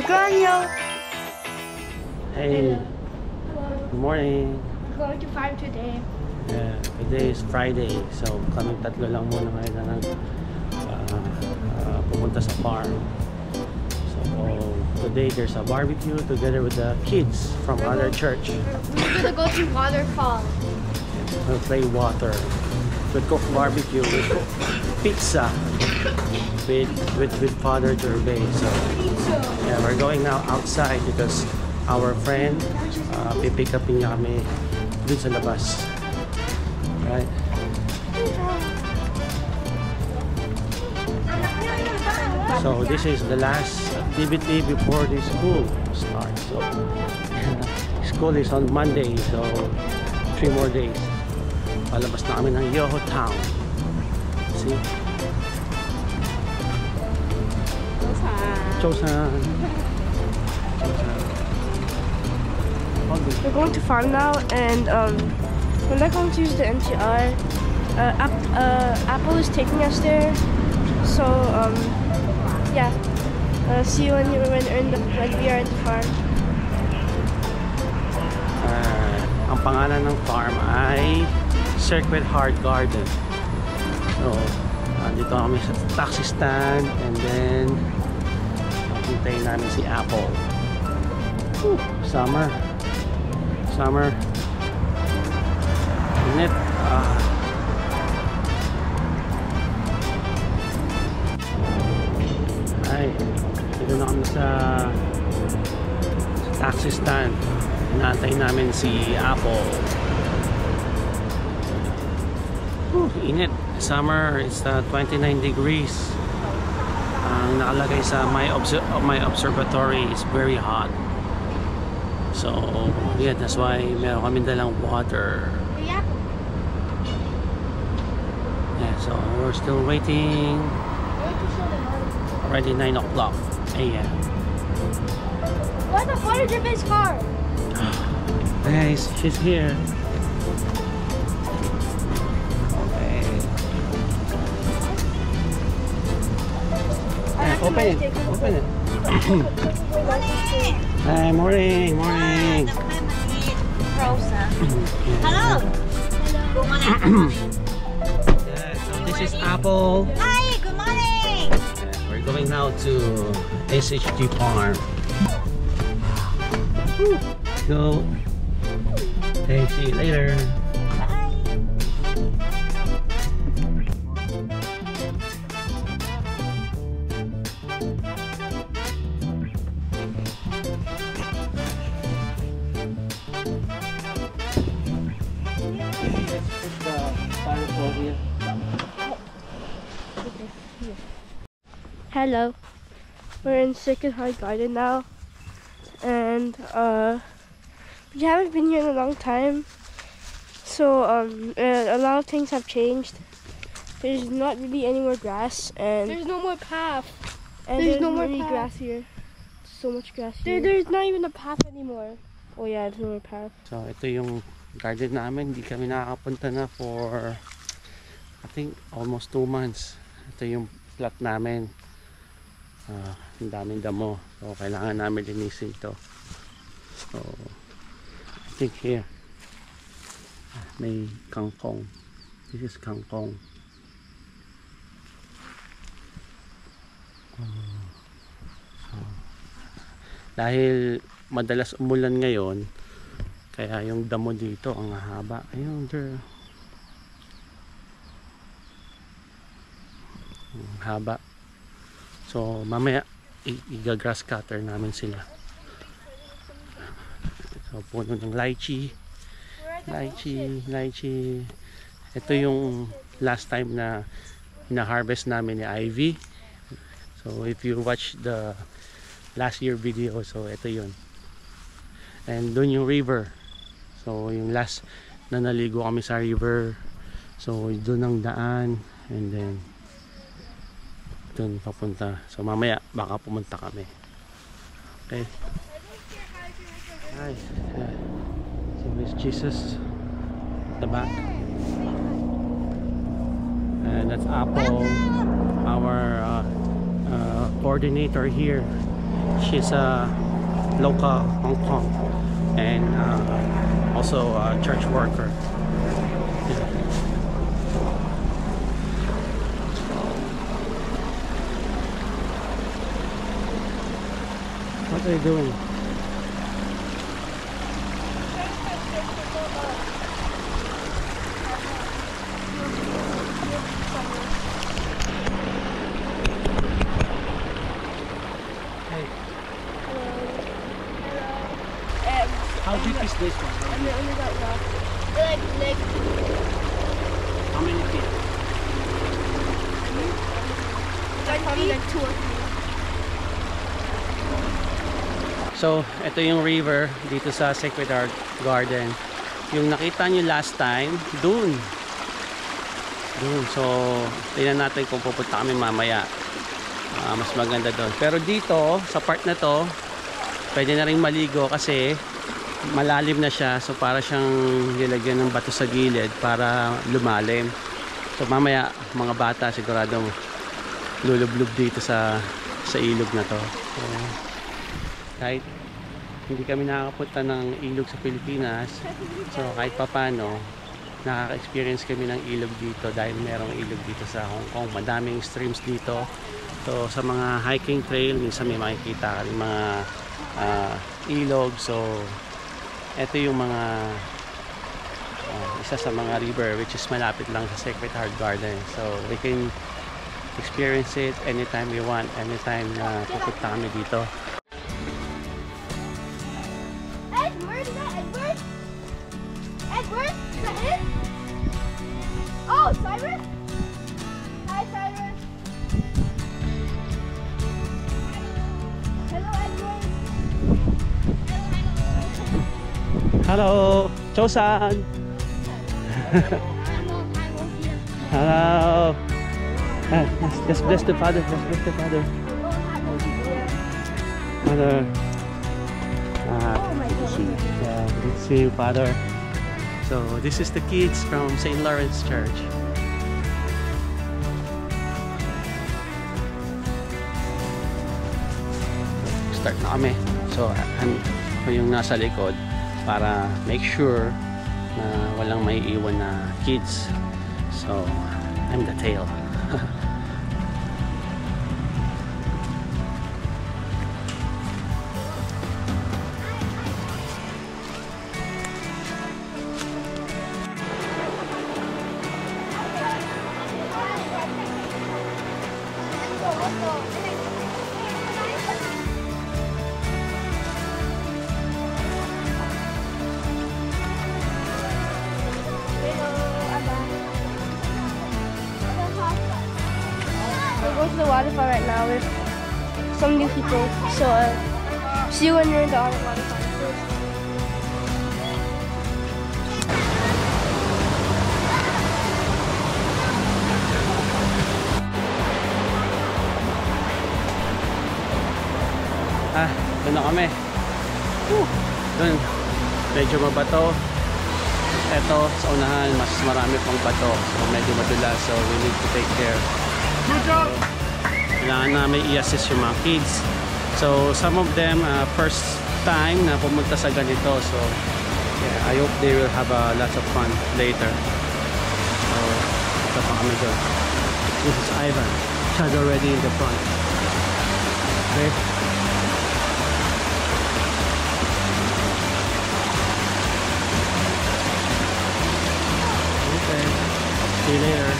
Granyo. Hey, good morning. We're going to farm today. Yeah, today is Friday, so kaming tatlo lang muna ngayon na pumunta sa farm. So today there's a barbecue together with the kids from other church. We're gonna go to waterfall. We'll play water. We'll cook barbecue. We'll cook pizza with Father Gervais. So yeah, we're going now outside because our friend pipick up niya kami dun sa labas. Right? So this is the last activity before the school starts. So school is on Monday, so 3 more days. Palabas na kami ng Yoho Town. See? Chosan. We're going to farm now, and we're not going to use the NTR. Apple is taking us there, so yeah. See you when we are in the farm. Ang pangalan ng farm ay Sacred Heart Garden. So, dito kami sa taxi stand, and then hintayin namin si Apple. Summer. Init. Ay, dito na kami sa taxi stand. Hinantay namin si Apple. Init. Summer, it's 29 degrees. Ang nakalagay sa my observatory is very hot. So yeah, that's why meron kami dalang water. Yeah, so we're still waiting. Already 9 o'clock a.m. Where's the Father Gervais car? Guys, she's here. Open it. Hi, morning. Rosa. Hello. Good morning. Yeah, so this is Apple. Hi, good morning. Yeah, we're going now to SHG Farm. So, okay, see you later. Hello, we're in Sacred Heart Garden now, and we haven't been here in a long time, so a lot of things have changed. There's not really any more grass, and There's no more path. and there's no more really path. grass here. So much grass here. There's not even a path anymore. Oh yeah, there's no more path. So ito yung garden namin. Hindi kami nakakapunta na for I think almost 2 months. Ito yung plot namin. Ang daming damo. So kailangan namin linisin ito. So I think here may kangkong. This is kangkong. So, dahil madalas umulan ngayon, kaya yung damo dito ang haba. Ayun, there. Ang haba. So mamaya i-grass cutter namin sila. So puno ng lychee. Ito yung last time na na-harvest namin ni Ivy. So if you watch the last year video, so ito yun. And doon yung river. So yung last na naligo kami sa river. So doon ang daan, and then doon papunta. So mamaya baka pumunta kami. Okay. Hi. So there's Jesus at the back. And that's Apple, our coordinator here She's a local Hong Kong and also a church worker. Yeah. What are you doing? How deep is this one? I don't know. Like How many feet? probably like 2 or 3. So, ito yung river dito sa Sacred Heart Garden. Yung nakita nyo last time, dun. So, tingnan natin kung pupunta kami mamaya. Mas maganda doon. Pero dito, sa part na to, pwede na rin maligo kasi malalim na siya. So, para siyang nilagyan ng bato sa gilid para lumalim. So, mamaya, mga bata siguradong lulublob dito sa ilog na to. So, kahit hindi kami nakakapunta ng ilog sa Pilipinas, so kahit papano nakaka-experience kami ng ilog dito dahil merong ilog dito sa Hong Kong. Madaming streams dito. So sa mga hiking trail, minsan may makikita ka ng mga ilog. So ito yung mga isa sa mga river which is malapit lang sa Sacred Heart Garden. So we can experience it anytime we want, anytime na pupunta kami dito. Edward, is that Edward? Edward, is that it? Oh, Cyrus? Hi, Cyrus. Hello, Edward. Hello, Chosan. Hello. Let's bless the Father. Let's bless the Father. Father. Good to see you. Yeah, good to see you, Father. So this is the kids from St. Lawrence Church. Start na kami. So ako yung nasa likod para make sure na walang may iwan na kids. So I'm the tail. We're going to the waterfall right now with some new people. So see you when you're in the waterfall. Doon na kami. Doon, medyo mabato. Eto, sa unahan, mas marami pang bato. So, medyo madulas. So, we need to take care. Good job! Kailangan namin i-assist yung mga kids. So, some of them, first time na pumunta sa ganito. So, yeah, I hope they will have lots of fun later. So, ito pa kami doon. This is Ivan. Siya's already in the front. Okay? See you later.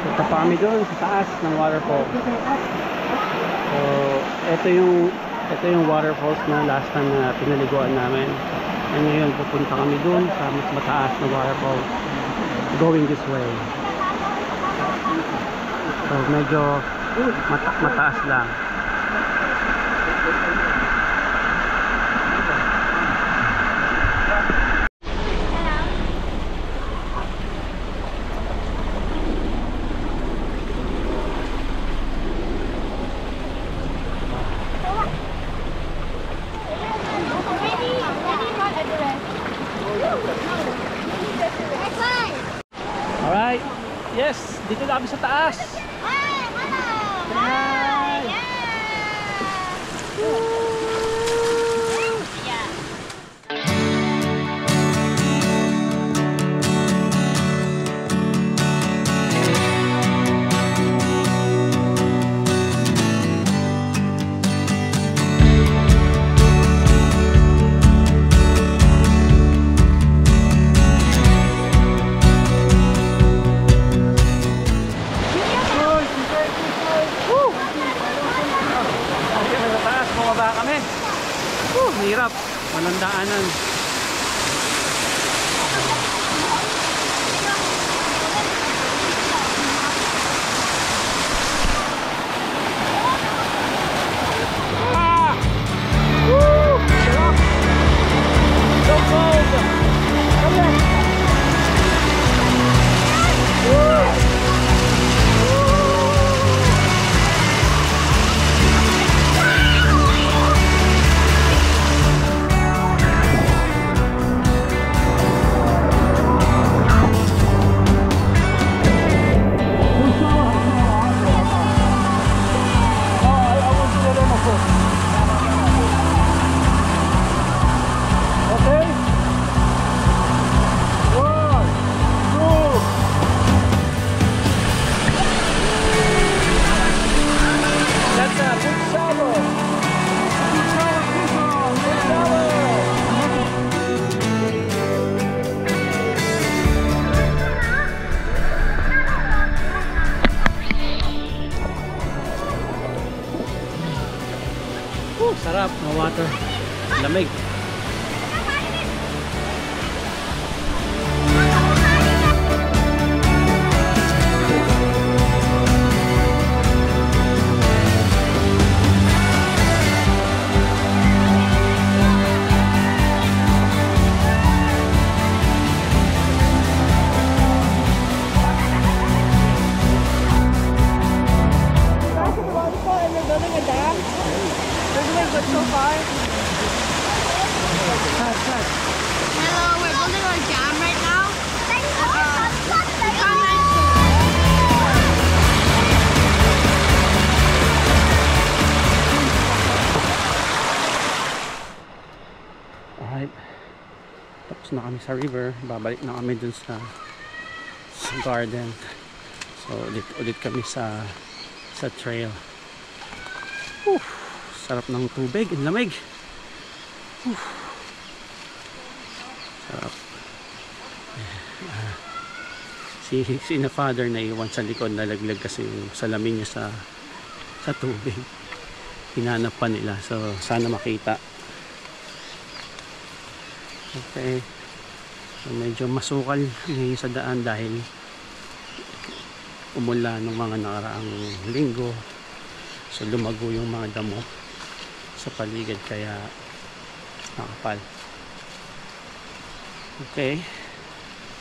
Punta pa kami doon sa taas ng waterfall. So, ito yung waterfalls na last time na pinaliguan namin. And ngayon pupunta kami doon sa mas mataas na waterfall going this way. So, medyo Mataas lang. Alright. Yes, dito na kami sa taas. Hi. Bumaba kami. Hirap. Walang daanan. So cold. Sarap ng water. Lamig. So far. Hello, we're building our dam right now. Alright. Tapos na kami sa river. Babalik na kami dun sa garden. So ulit kami sa trail. Sarap ng tubig, ang lamig. Sarap. Si na father na iwan sa likod, nalaglag kasi yung salamin niya sa tubig. Hinanap pa nila, so sana makita. Okay. So, medyo masukal ngayon sa daan dahil umulan ng mga nakaraang linggo. So lumago yung mga damo sa paligid kaya nakapal. Okay.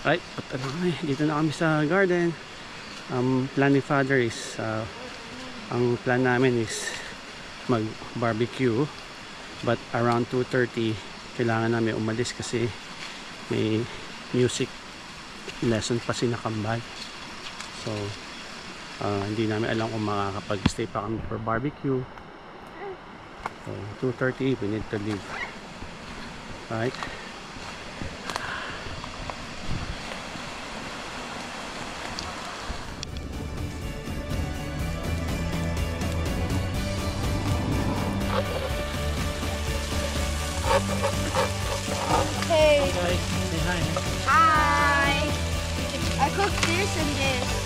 Right, dito na kami sa garden. Plan ni father is ang plan namin is mag barbecue, but around 2:30 kailangan namin umalis kasi may music lesson pa si Nakambal. So hindi namin alam kung makakapag-stay pa kami for barbecue. So 2:30 we need to leave. Right? Hey. Guys, say hi. Hi. I cooked this and this.